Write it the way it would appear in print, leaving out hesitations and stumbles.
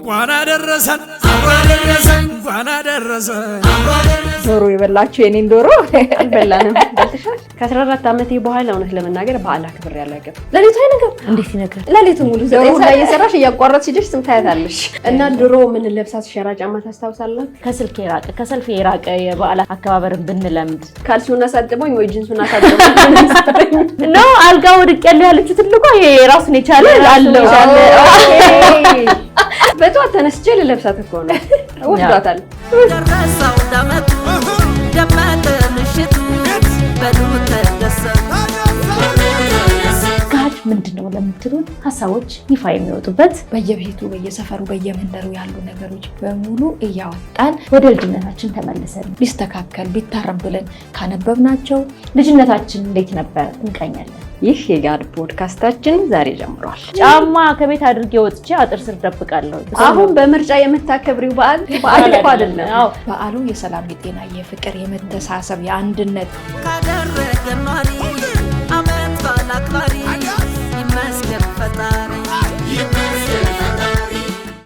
እንኳን አደረሰን እንኳን አደረሰን ዶሮ የበላችሁ የኔን ዶሮ አልበላንም በልተሻል ከ14 ዓመቴ በኋላ እውነት ለመናገር በዓል አክብሬ አላውቅም ለሊቱ አይነገር እንዴት ይነገር ለሊቱ ሙሉ ዶሮ ላይ እየሰራሽ እያቋረጥሽ ሂደሽ ትምታያታለሽ እና ድሮ ምን ለብሳት ሸራ ጫማ ታስታውሳለህ ከስልክ የራቀ ከሰልፍ የራቀ የበዓል አከባበርን ብንለምድ ካልሲውና ሳጥቦኝ ወይ ጂንሱና ሳጥቦኝ ነው አልጋ ወድቅ ያለችው ትልቋ የራሱን የቻለ አለው በጧት ተነስቼ ልለብሳት እኮ ነው ወስዷታል ደረሰው ዳመቱ ደመተ ምሽቱ በሉት ተደሰቱ ጋድ ምንድነው ለምትሉት ሐሳቦች ይፋ የሚወጡበት በየቤቱ በየሰፈሩ በየመንደሩ ያሉ ነገሮች በሙሉ እያወጣን ወደ ልጅነታችን ተመልሰን ቢስተካከል ቢታረም ብለን ካነበብናቸው ልጅነታችን እንዴት ነበር እንቀኛለን ይህ የጋድ ፖድካስታችን ዛሬ ጀምሯል ጫማ ከቤት አድርጌ ወጥቼ አጥር ስር ደብቃለሁ አሁን በምርጫ የምታከብሪው በዓል እኮ አይደለም በዓሉ የሰላም የጤና የፍቅር የመተሳሰብ የአንድነት ካደረገ ኗሪ